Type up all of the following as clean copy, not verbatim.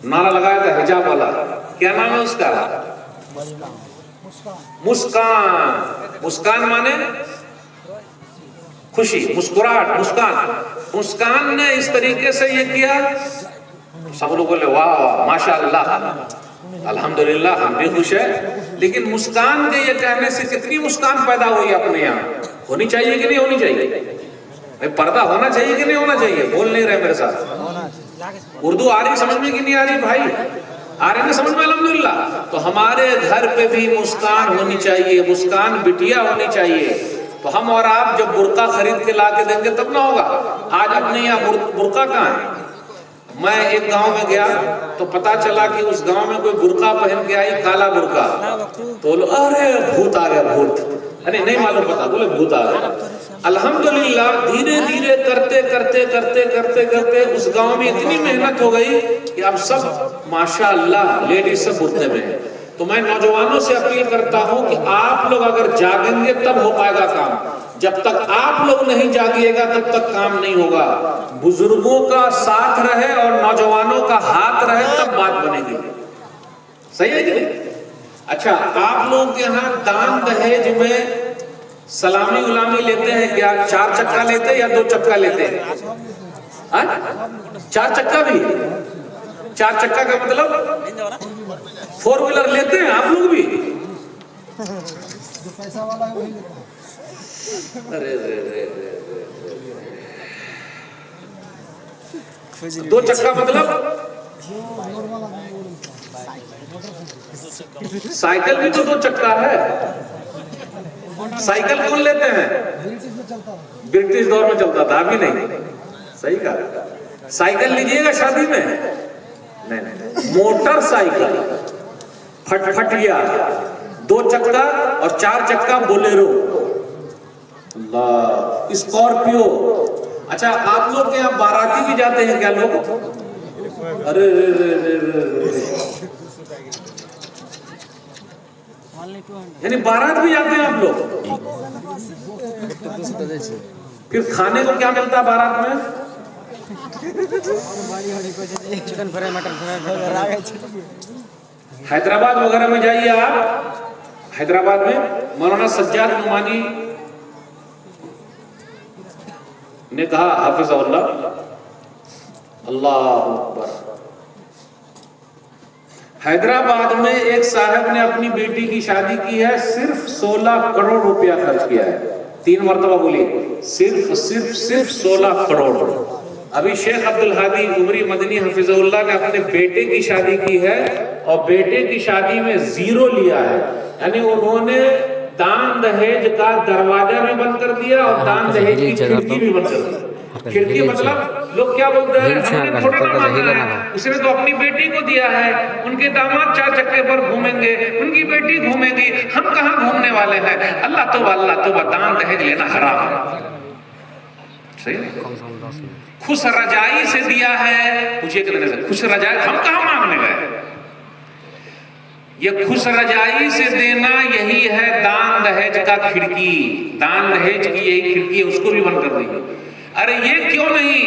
नारा लगाया था हिजाब वाला, क्या नाम है उसका? मुस्कान। मुस्कान माने खुशी, मुस्कुराहट, मुस्कान। मुस्कान ने इस तरीके से ये किया, सब लोग बोले वाह वाह माशाअल्लाह, अल्हम्दुलिल्लाह, हम भी खुश है। लेकिन मुस्कान के ये कहने से कितनी मुस्कान पैदा हुई अपने यहाँ? होनी चाहिए कि नहीं होनी चाहिए? पर्दा होना चाहिए कि नहीं होना चाहिए? बोल नहीं रहे मेरे साथ। उर्दू आ रही समझ में कि नहीं आ रही भाई? आ रही ना समझ में? अल्हम्दुलिल्लाह। तो हमारे घर पे भी मुस्कान होनी चाहिए, मुस्कान बिटिया होनी चाहिए। तो हम और आप जब बुर्का खरीद के ला के देंगे तब ना होगा। आज अपने यहाँ बुर्का कहाँ है? मैं एक गांव में गया तो पता चला कि उस गांव में कोई बुर्का पहन के आई, काला बुर्का। तो बोलो अरे भूत आ गया, भूत। अरे नहीं मालूम पता, बोले भूत आ गया। अल्हम्दुलिल्लाह धीरे धीरे करते करते करते करते करते उस गांव में इतनी मेहनत हो गई कि अब सब माशाअल्लाह लेडीज सब बुर्के में है। तो मैं नौजवानों से अपील करता हूं कि आप लोग अगर जागेंगे तब हो पाएगा काम। जब तक आप लोग नहीं जागिएगा तब तक काम नहीं होगा। बुजुर्गों का साथ रहे और नौजवानों का हाथ रहे तब बात बनेगी। सही है कि नहीं? अच्छा, आप लोग के यहाँ दान दहेज में सलामी गुलामी लेते हैं क्या? 4 चक्का लेते हैं या 2 चक्का लेते हैं? 4 चक्का भी? 4 चक्का का मतलब 4 व्हीलर लेते हैं आप लोग भी? जो पैसा वाला है वही लेता है। अरे 2 चक्का मतलब साइकिल भी तो 2 चक्का है। साइकिल कौन लेते हैं? ब्रिटिश में चलता है। ब्रिटिश दौर में चलता था, अभी नहीं। सही कहा। साइकिल लीजिएगा शादी में? नहीं। मोटरसाइकिल, फटफटिया, 2 चक्का और 4 चक्का बोलेरो, स्कॉर्पियो। अच्छा, आप लोग के यहाँ बाराती भी जाते हैं क्या लोग? अरे यानी बारात भी जाते हैं आप लोग? फिर खाने को क्या मिलता है बारात में? Chicken fry, mutton fry. Hyderabad वगैरह में जाइए आप, हैदराबाद में मौलाना सज्जाद नुमानी ने कहा हाफिज़हुल्लाह, अल्लाह अकबर, हैदराबाद में एक साहब ने अपनी बेटी की शादी की है, सिर्फ 16 करोड़ रुपया खर्च किया है। 3 मरतबा बोलिए, सिर्फ 16 करोड़। अभी शेख अब्दुल हादी उमरी मदनी हफिज़हुल्लाह ने अपने बेटे की शादी की है और बेटे की शादी में 0 लिया है। यानी उन्होंने दान दहेज का दरवाजा भी बंद कर दिया और दान दहेज की खिड़की भी बंद कर दी। खिड़की मतलब लोग क्या बोलते हैं, हमने थोड़ा ना मांगा है, उसने तो अपनी बेटी को दिया है। उनके दामाद 4 चक्के पर घूमेंगे, उनकी बेटी घूमेगी, हम कहाँ घूमने वाले हैं? अल्लाह तो दान दहेज लेना हराम है। सही? खुश रजाई से दिया है, पूछिए कितने से खुश रजाई, हम कहाँ मांगने गए? ये खुश रजाई से देना यही है दान दहेज का खिड़की। दान दहेज की यही खिड़की है, उसको भी बंद कर दी। अरे ये क्यों नहीं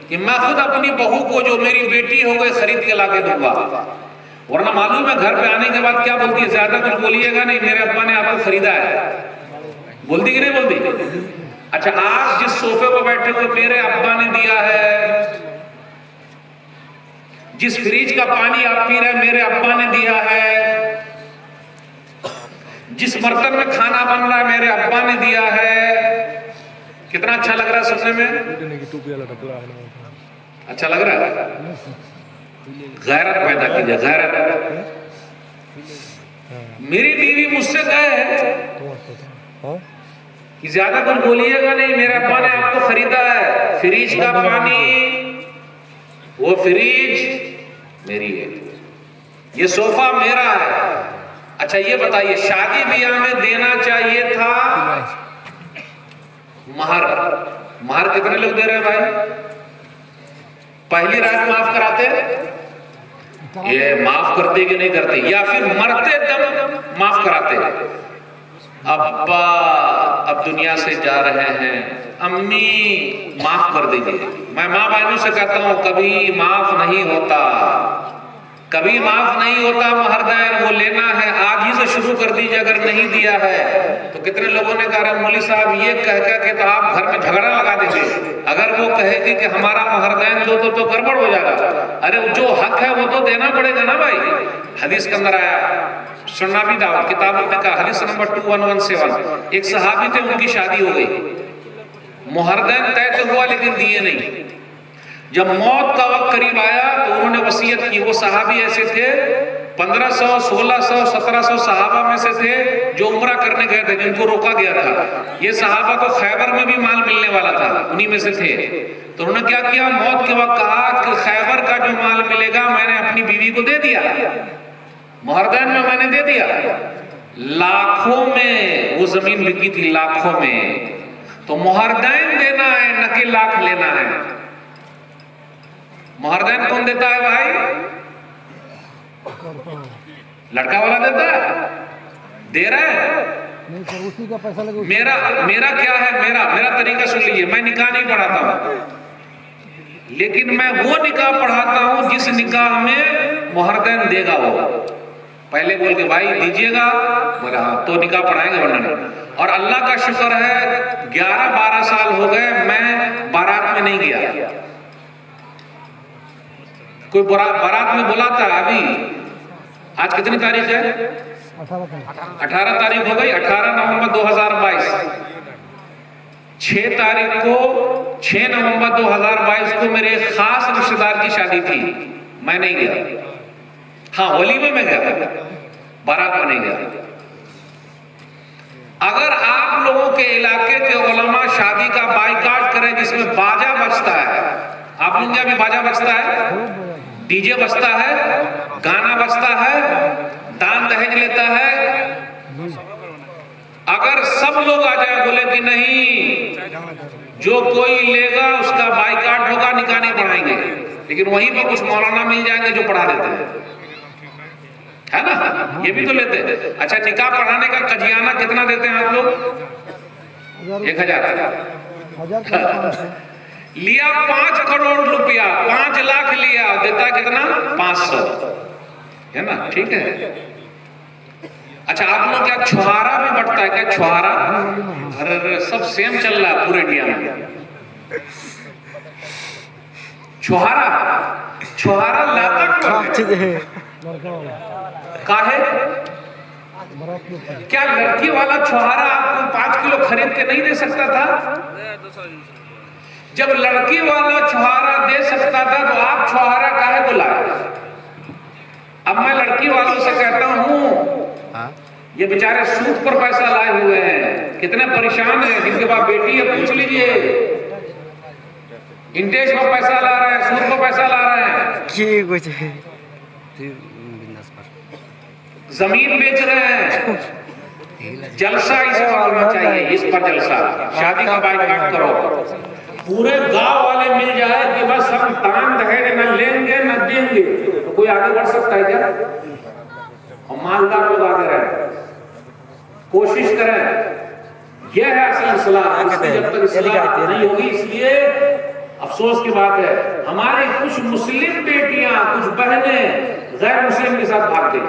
कि मैं खुद अपनी बहू को जो मेरी बेटी हो गई खरीद के लाके दूंगा? वरना मालूम है घर पे आने के बाद क्या बोलती है, ज्यादा कुछ बोलिएगा नहीं, मेरे अब्बा ने आपको खरीदा है। बोलती कि नहीं बोलती? अच्छा, आप जिस सोफे पर बैठे हुए मेरे अब्बा ने दिया है, जिस फ्रिज का पानी आप पी रहे मेरे अब्बा ने दिया है, जिस बर्तन में खाना बन रहा है मेरे अब्बा ने दिया है। कितना अच्छा लग रहा है सुनने में? अच्छा लग रहा है? गैरत पैदा कीजिए, गैरत। मेरी बीवी मुझसे कहे कि ज्यादा कुछ बोलिएगा नहीं, मेरे अब्बा ने आपको खरीदा है फ्रिज का पानी, वो फ्रिज मेरी है, ये सोफा मेरा है। अच्छा ये बताइए, शादी ब्याह में देना चाहिए था महर। महर कितने लोग दे रहे हैं भाई? पहली रात माफ कराते, ये माफ करते कि नहीं करते, या फिर मरते दम माफ कराते? अब्बा अब दुनिया से जा रहे हैं, अम्मी माफ कर दीजिए। मैं माँ बहनों से कहता हूं कभी माफ नहीं होता। कभी माफ नहीं होता महरदैन, वो लेना है आज ही से शुरू कर दीजिए अगर नहीं दिया है तो। कितने लोगों ने कहा मौलवी साहब ये कह के तो आप घर में झगड़ा लगा देते, अगर वो कहेगी कि हमारा महरदैन दो तो गड़बड़ हो जाएगा। अरे जो हक है वो तो देना पड़ेगा ना भाई। हदीस के अंदर आया, सुन्नाबी दावत किताब में कहा, हदीस नंबर 2117, एक सहाबी थे, उनकी शादी हो गई, मुहरदैन तय तो हुआ लेकिन दिए नहीं। जब मौत का वक्त करीब आया तो उन्होंने वसीयत की। वो सहाबी ऐसे थे 1500, 1600, 1700 सहाबा में से थे जो उम्रा करने गए थे, जिनको रोका गया था। ये सहाबा को खैबर में भी माल मिलने वाला था, उन्हीं में से थे। तो उन्होंने क्या किया, मौत के वक्त कहा कि खैबर का जो माल मिलेगा मैंने अपनी बीवी को दे दिया, मुहरदैन में मैंने दे दिया। लाखों में वो जमीन बिकी थी, लाखों में। तो मुहरदैन देना है न कि लाख लेना है। मुहरदैन कौन देता है भाई? लड़का वाला देता है, दे रहा है नहीं सर, उसी का पैसा लगे। मेरा क्या है, मेरा तरीका सुन लीजिए। मैं निकाह नहीं पढ़ाता हूं, लेकिन मैं वो निकाह पढ़ाता हूं जिस निकाह में मुहरदैन देगा। वो पहले बोल के भाई दीजिएगा, बोला हाँ तो निकाह पढ़ाएंगे, वरना नहीं। और अल्लाह का शुक्र है 11-12 साल हो गए मैं बारात में नहीं गया। कोई बारात में बुलाता है अभी, आज कितनी तारीख है? 18 तारीख हो गई। 18 नवंबर 2022, 6 तारीख को 6 नवंबर 2022 को मेरे एक खास रिश्तेदार की शादी थी, मैं नहीं गया। हाँ वलीमे में गया, बारात में नहीं गया। अगर आप लोगों के इलाके के उलमा शादी का बाइकाट करें जिसमें बाजा बजता है, आप लोग क्या भी बाजा बजता है, डीजे बजता है, गाना बजता है, दान दहेज लेता है, अगर सब लोग आ जाए बोले कि नहीं जो कोई लेगा उसका बाइकाट होगा, निकाह नहीं पढ़ाएंगे, लेकिन वहीं पर कुछ मौलाना मिल जाएंगे जो पढ़ा देते हैं, है ना, ये भी तो लेते हैं। अच्छा निकाह पढ़ाने का कजियाना कितना देते हैं आप लोग? 1000 लिया 5 करोड़ रुपया, 5 लाख लिया, देता कितना? 500, है ना, ठीक है। अच्छा आप लोग क्या छुहारा भी बढ़ता है क्या? छुहारा, अरे सब सेम चल रहा है पूरे इंडिया में। छुहारा लाता काहे? क्या लड़की वाला छुहारा आपको 5 किलो खरीद के नहीं दे सकता था? जब लड़की वाला छुहारा दे सकता था तो आप छुहारा काहे को लाए? अब मैं लड़की वालों से कहता हूं, ये बेचारे सूद पर पैसा लाए हुए हैं, कितने परेशान हैं, जिनके पास बेटी है पूछ लीजिए, इंटरेस्ट पर पैसा ला रहे हैं, सूद पर पैसा ला रहे हैं, जमीन बेच रहे हैं। जलसा इस पर होना चाहिए, इस पर जलसा, शादी का बाइकाट करो, पूरे गांव वाले मिल जाए कि बस हम दान दहेज न लेंगे न देंगे, तो कोई आगे बढ़ सकता है क्या? और मालदार लोग आगे रहे, कोशिश करें, यह है असल इस्लाम। जब तक इस्लाम नहीं होगी, इसलिए अफसोस की बात है हमारी कुछ मुस्लिम बेटियां, कुछ बहनें गैर मुस्लिम के साथ भाग गई,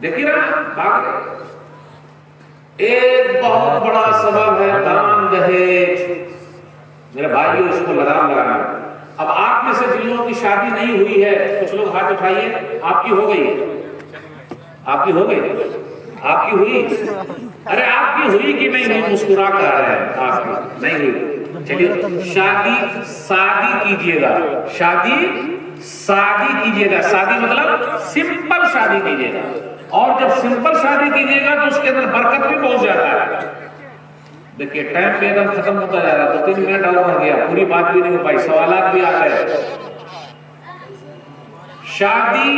देखिए ना, भाग गए। एक बहुत बड़ा सबब है दान दहेज। मेरे भाइयों इसको लगाम लगाना। अब आप में से जिन लोगों की शादी नहीं हुई है, कुछ लोग हाथ उठाइए, आपकी हो गई, आपकी हो गई, आपकी हुई, अरे आपकी हुई कि नहीं हुई? मुस्कुरा कर रहे हैं, आपकी नहीं हुई। चलिए शादी कीजिएगा, शादी कीजिएगा, शादी मतलब सिंपल शादी कीजिएगा, और जब सिंपल शादी कीजिएगा तो उसके अंदर बरकत भी बहुत ज्यादा है। देखिए टाइम पे एकदम खत्म होता जा रहा, 2-3 मिनट और रह गया, पूरी बात भी नहीं हो पाई, सवालात भी आ गए। शादी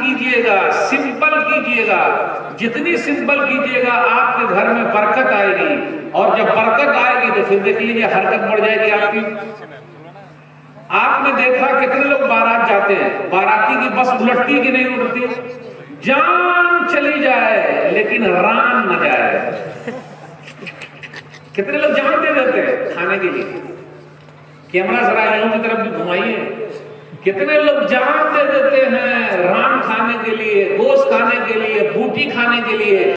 कीजिएगा, सिंपल कीजिएगा, जितनी सिंपल कीजिएगा आपके घर में बरकत आएगी, और जब बरकत आएगी तो फिर देख लीजिए हरकत बढ़ जाएगी आपकी। आपने देखा कितने लोग बारात जाते हैं, बाराती की बस उलटती कि नहीं उलटती? जान चली जाए लेकिन रान न जाए। कितने लोग जान दे देते हैं खाने के लिए। कैमरा जरा यूं की तरफ भी घुमाइए, कितने लोग जान दे देते हैं रान खाने के लिए, गोश्त खाने के लिए, बूटी खाने के लिए।